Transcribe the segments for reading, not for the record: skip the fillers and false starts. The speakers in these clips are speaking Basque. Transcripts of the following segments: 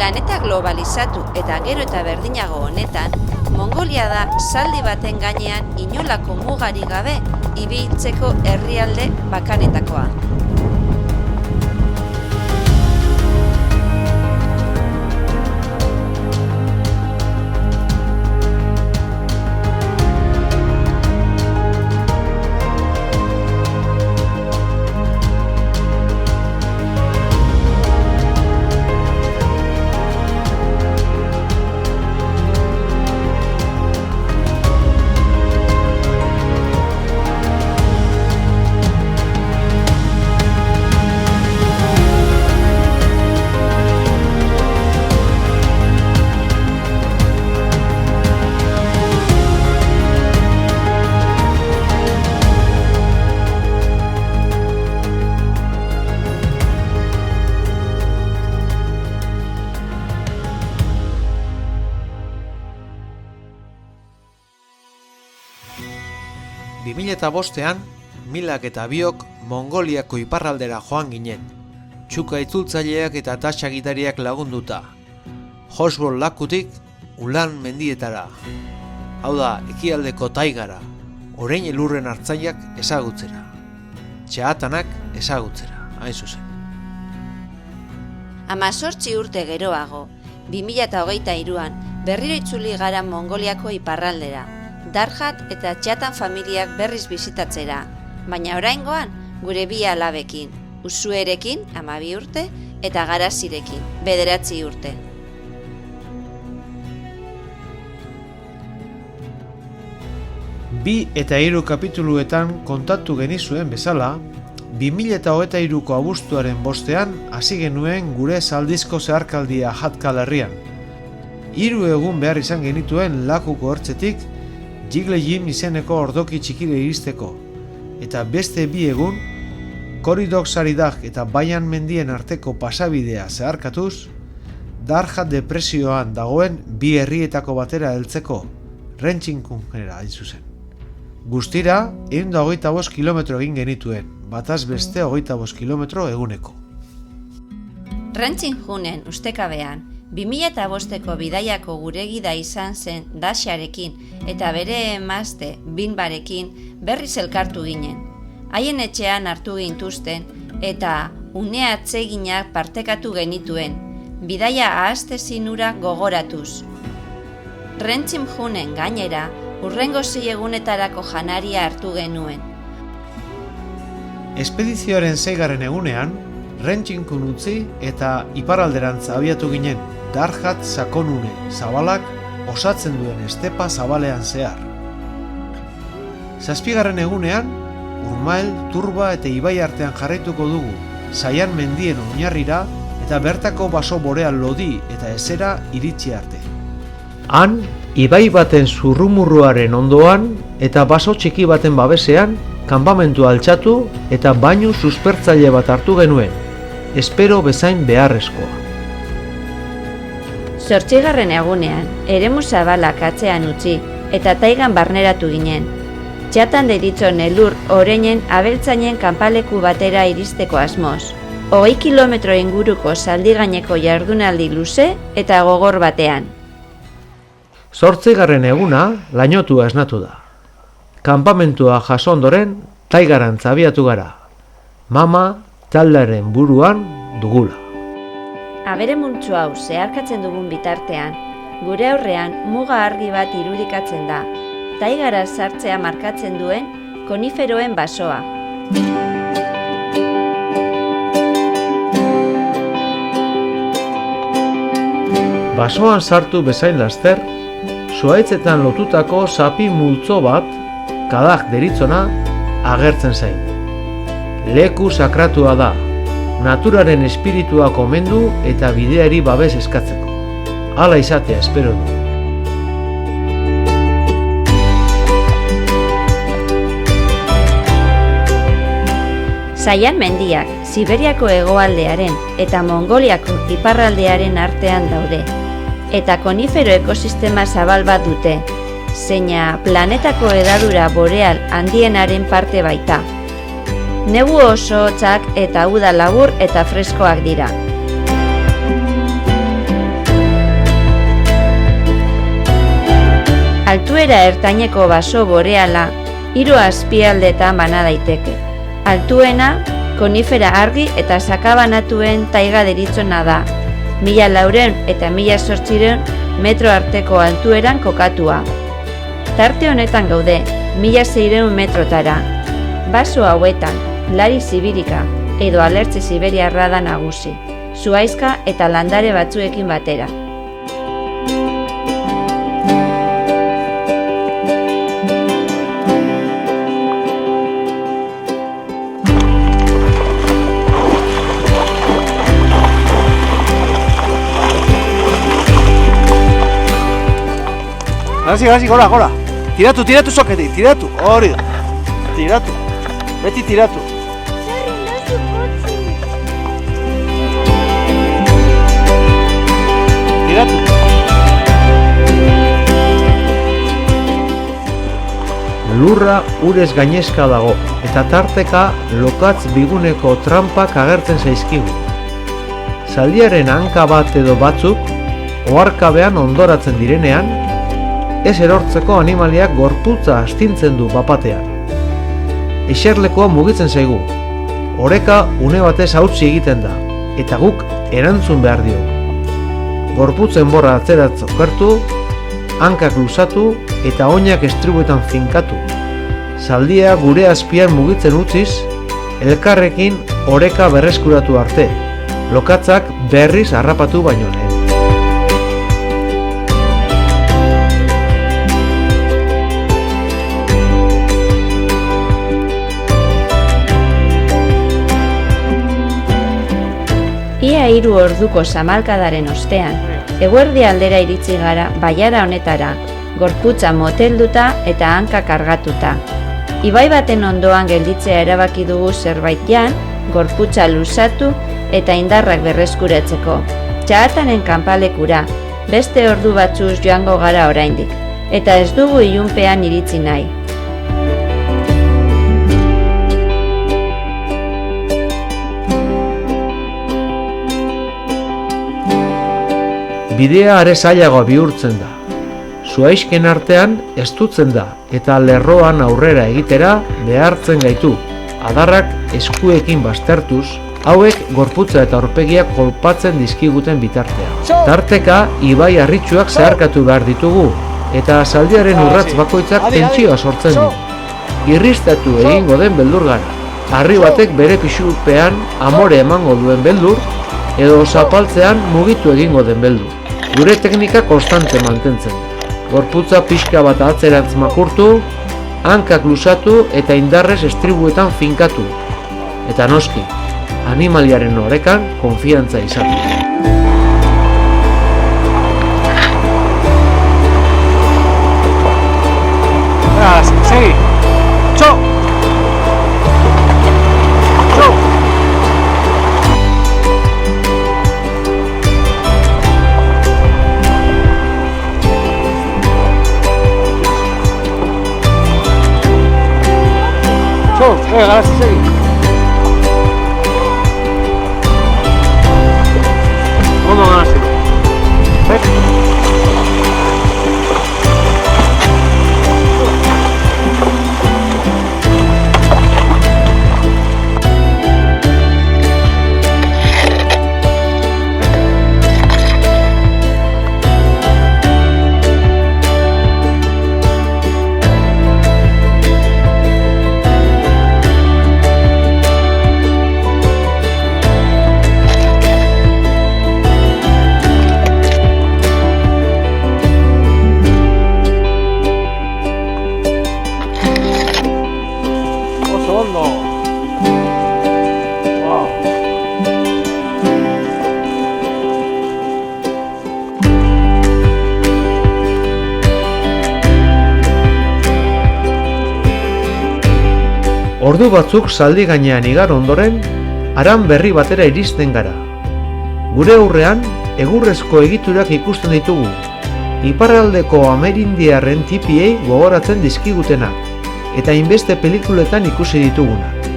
Planeta globalizatu eta gero eta berdinago honetan, Mongolia da zaldi baten gainean inolako mugarik gabe ibiltzeko herrialde bakanetakoa. Eta bostean, Milak eta biok Mongoliako iparraldera joan ginen. Txuka itzultzaileak eta tasagitariak lagunduta. Hosbol lakutik Ulan mendietara. Hau da, ekialdeko taigara. Orain elurren hartzaileak ezagutzera. Txahatanak ezagutzera, hain zuzen. 18 urte geroago, 2023an berriro itzuli gara Mongoliako iparraldera. Darhat eta Txatan familiak berriz bizitatzera, baina oraingoan gure bi alabekin, Usuerekin 12 urte eta Garazirekin 9 urte. Bi eta 3 kapituluetan kontatu genizuen bezala, 2023ko abuztuaren 5ean hasi genuen gure zaldizko zeharkaldia Hatkal herrian. 3 egun behar izan genituen Lakuko hortzetik Jiglejim izeneko ordoki txikire iristeko, eta beste 2 egun, Koridok Saridag eta Baian mendien arteko pasabidea zeharkatuz, Darhat depresioan dagoen 2 herrietako batera heltzeko, Rentxinkunera hain zuzen. Guztira, 125 kilometro egin genituen, bataz beste 25 kilometro eguneko. Rentxinkunen ustekabean, 2005ko bidaiako gure gida izan zen Daxarekin eta bere emazte Binbarekin berriz elkartu ginen. Haien etxean hartu gintuzten eta une atseginak partekatu genituen, bidaia ahaztezin hura gogoratuz. Rentxinkunen gainera, hurrengo 6 egunetarako janaria hartu genuen. Espedizioaren 6. egunean, Rentxinkun utzi eta iparralderantz abiatu ginen, Darhat sakonune zabalak osatzen duen estepa zabalean zehar. 7. egunean, Urmael, Turba eta Ibai artean jarraituko dugu, Saian mendien oinarrira eta bertako baso boreal lodi eta ezera iritsi arte. Han, ibai baten zurrumurruaren ondoan eta baso txiki baten babesean, kanpamentua altxatu eta bainu suspertzaile bat hartu genuen, espero bezain beharrezkoa. 8. egunean, eremu zabalak atzean utzi eta taigan barneratu ginen. Txatan deritzon elur oreinen abeltzainen kanpaleku batera iristeko asmoz. 20 kilometro inguruko zaldigaineko jardunaldi luze eta gogor batean. 8. eguna lainotua esnatu da. Kanpamentua jaso ondoren taigarantz abiatu gara. Mama taldearen buruan dugula. Abere multzo hau zeharkatzen dugun bitartean, gure aurrean muga argi bat irudikatzen da, taigara sartzea markatzen duen koniferoen basoa. Basoan sartu bezain laster, zuhaitzetan lotutako zapi multzo bat, kadak deritzona, agertzen zain. Leku sakratua da, naturaren espiritua komendu eta bideari babes eskatzeko. Hala izatea espero du. Saian mendiak Siberiako hegoaldearen eta Mongoliako iparraldearen artean daude, eta konifero ekosistema zabal bat dute, zeina planetako hedadura boreal handienaren parte baita. Negu oso hotzak eta uda labur eta freskoak dira. Altuera ertaineko baso boreala 3 azpialdetan bana daiteke. Altuena, konifera argi eta sakabanatuen taiga deritzona da, 1400 eta 1800 metro arteko altueran kokatua. Tarte honetan gaude, 1600 metrotara. Baso hauetan, lari sibirika edo alertze siberiarra da nagusi, zuhaizka eta landare batzuekin batera. Hasi, gora. Tiratu soketik, tiratu, hori da. Tiratu, beti tiratu. Tiratu. Lurra urez gainezka dago, eta tarteka lokatz biguneko trampak agertzen zaizkigu. Zaldiaren hanka bat edo batzuk, oharkabean ondoratzen direnean, ez erortzeko animaliak gorputza astintzen du bapatean. Eserlekoa mugitzen zaigu. Oreka une batez hautsi egiten da, eta guk erantzun behar diogu. Gorputzen borra atzeratz okertu, hankak luzatu eta oinak estribuetan finkatu. Zaldia gure azpian mugitzen utziz, elkarrekin oreka berreskuratu arte, lokatzak berriz harrapatu baino lehen. Ia 3 orduko samalkadaren ostean, eguerdi aldera iritsi gara baiara honetara, gorputza motelduta eta hanka kargatuta. Ibai baten ondoan gelditzea erabaki dugu zerbait jan, gorputza luzatu eta indarrak berreskuratzeko. Txahatanen kanpalekura, beste ordu batzuz joango gara oraindik, eta ez dugu ilunpean iritsi nahi. Bidea are zailagoa bihurtzen da. Zuhaizken artean estutzen da eta lerroan aurrera egitera behartzen gaitu. Adarrak eskuekin baztertuz, hauek gorputza eta aurpegiak kolpatzen dizkiguten bitartean. Tarteka ibai harritsuak zeharkatu behar ditugu eta zaldiaren urratz bakoitzak tentsioa sortzen du. Irristatu egingo den beldur gara. Harri batek bere pisupean amore emango duen beldur edo zapaltzean mugitu egingo den beldur. Gure teknika konstante mantentzen. Gorputza pixka bat atzerantz makurtu, hankak luzatu eta indarrez estribuetan finkatu. Eta noski, animaliaren orekan konfiantza izatu. Segi. Txo! Venga, segi. Ondo ganazi. Ordu batzuk zaldi gainean igar ondoren, haran berri batera iristen gara. Gure aurrean, egurrezko egiturak ikusten ditugu, iparraldeko amerindiarren tipiei gogoratzen dizkigutenak, eta hainbeste pelikuletan ikusi ditugunak.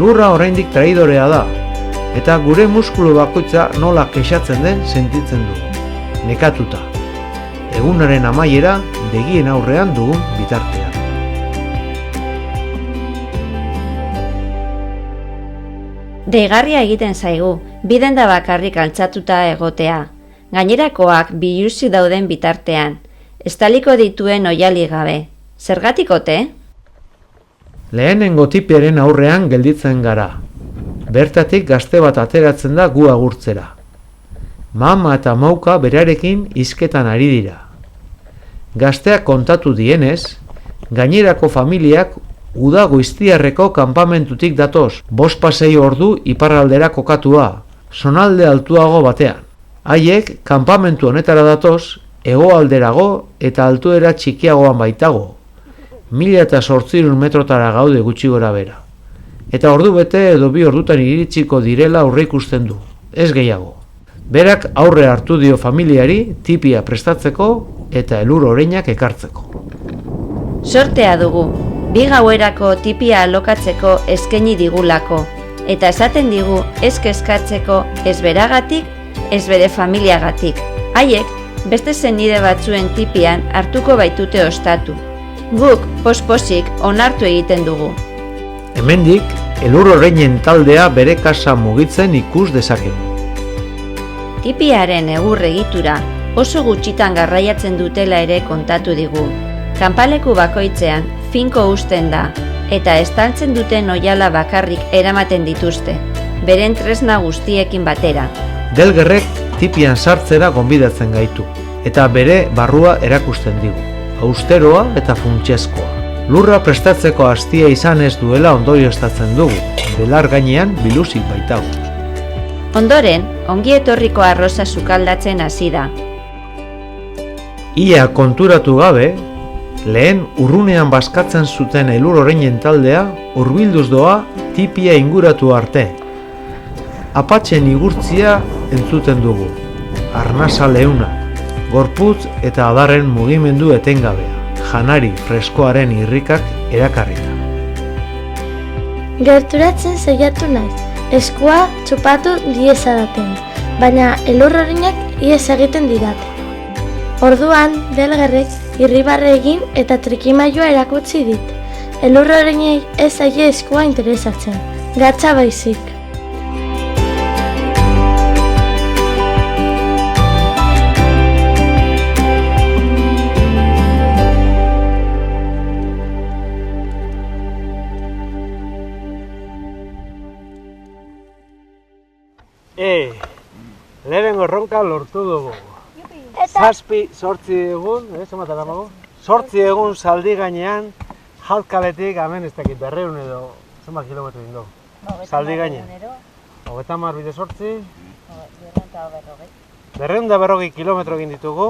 Lurra oraindik traidorea da, eta gure muskulu bakoitza nola kexatzen den sentitzen dugu, nekatuta. egunaren amaiera begien aurrean dugun bitartean. Deigarria egiten zaigu, biden da bakarrik altzatuta egotea. Gainerakoak biluzi dauden bitartean, estaliko dituen oiali gabe. Zergatik ote? Lehenengo tipiaren aurrean gelditzen gara. Bertatik gazte bat ateratzen da gu agurtzera. Mama eta mauka berarekin hizketan ari dira. Gazteak kontatu dienez, gainerako familiak uda goiztiarreko kanpamentutik datoz, 5-6 ordu iparraldera kokatua, zonalde altuago batean. Haiek kanpamentu honetara datoz, hegoalderago eta altuera txikiagoan baitago. 1800 metrotara gaude gutxi gora bera. Eta ordu bete edo 2 ordutan iritsiko direla aurreikusten du, ez gehiago. Berak aurre hartu dio familiari tipia prestatzeko eta elur oreinak ekartzeko. Sortea dugu, 2 gauerako tipia alokatzeko eskaini digulako, eta esaten digu ez kezkatzeko ez beragatik, ez bere familiagatik. Haiek, beste senide batzuen tipian hartuko baitute ostatu. Guk, posposik, onartu egiten dugu. Hemendik, elur oreinen taldea bere kasa mugitzen ikus dezakegu. Tipiaren egur egitura oso gutxitan garraiatzen dutela ere kontatu digu. Kanpaleku bakoitzean finko uzten da, eta estaltzen duten oiala bakarrik eramaten dituzte, beren tresna guztiekin batera. Delgerrek tipian sartzera gonbidatzen gaitu, eta bere barrua erakusten digu, austeroa eta funtsezkoa. Lurra prestatzeko hastia izan ez duela ondorioztatzen dugu, belar gainean biluzik baitago. Ondoren, ongi etorriko arroza sukaldatzen hasi da. Ia konturatu gabe, lehen urrunean bazkatzen zuten elur oreinen taldea hurbilduz doa tipia inguratu arte. Apatxen igurtzia entzuten dugu, arnasa leuna, gorputz eta adarren mugimendu etengabea, janari freskoaren irrikak erakarrita. Gerturatzen saiatu naiz, eskua txupatu diezadaten, baina elur oreinak ihes egiten didate. Orduan, Delgerrek irribarre egin eta trikimailua erakutsi dit. Elur oreinei ez zaie eskua interesatzen, gatza baizik. Lehenengo erronka lortu dugu. 7-8 egun, zenbatara mago? 8 egun zaldi gainean, Jalkaletik, hemen ez dakit 200 edo, zenbat kilometro egin dugu? Zaldi gainean. 30 bide 8. 240 kilometro egin ditugu,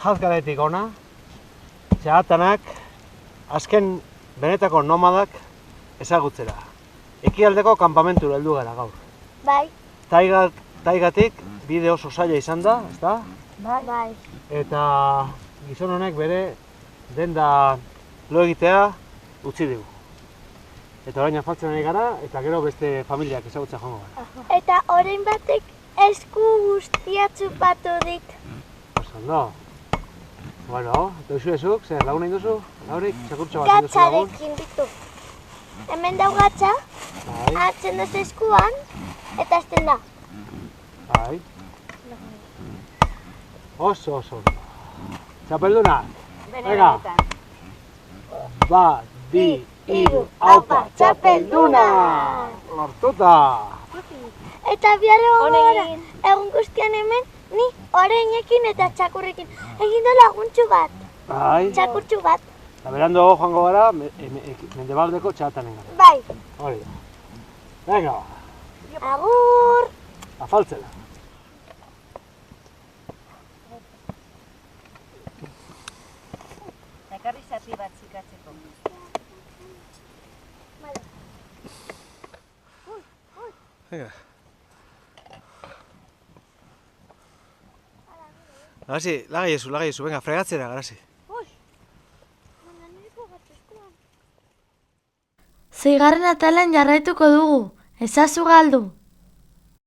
Jalkaletik ona, txahatanak, azken benetako nomadak ezagutzera. Ekialdeko kanpamentura heldu gara gaur. Bai. Taigatik bide oso zaila izan da, ezta? Bai. Eta gizon honek bere denda lo egitea utzi digu. Eta orain afaltzen ari gara, eta gero beste familiak ezagutza joango gara. Eta orain batek esku guztia txupatu dit. Ondo. Bueno, eta ezuk, zer lagun nahi duzu? Laurik, txakurtxo bat duzu lagun? Gatzarekin ditu. Hemen dau gatza, hartzen duz eskuan, eta azten da. Bai. Oso. Txapelduna? Venga. 1, 2, 3, aupa, txapelduna! Lortuta! Eta bihar egun guztian hemen, ni oreinekin eta txakurrekin. Egin da laguntxu bat, Bai. txakurtxu bat. Eta berandu joango gara, mendebaldeko txatanen gara. Bai. Hori da. Venga, Agur! afaltzela. Ekarri zati bat zikatzeko. Venga. Lagaiezu, venga, fregatzera, garasi. Zeigarren atalean jarraituko dugu, ezazu galdu.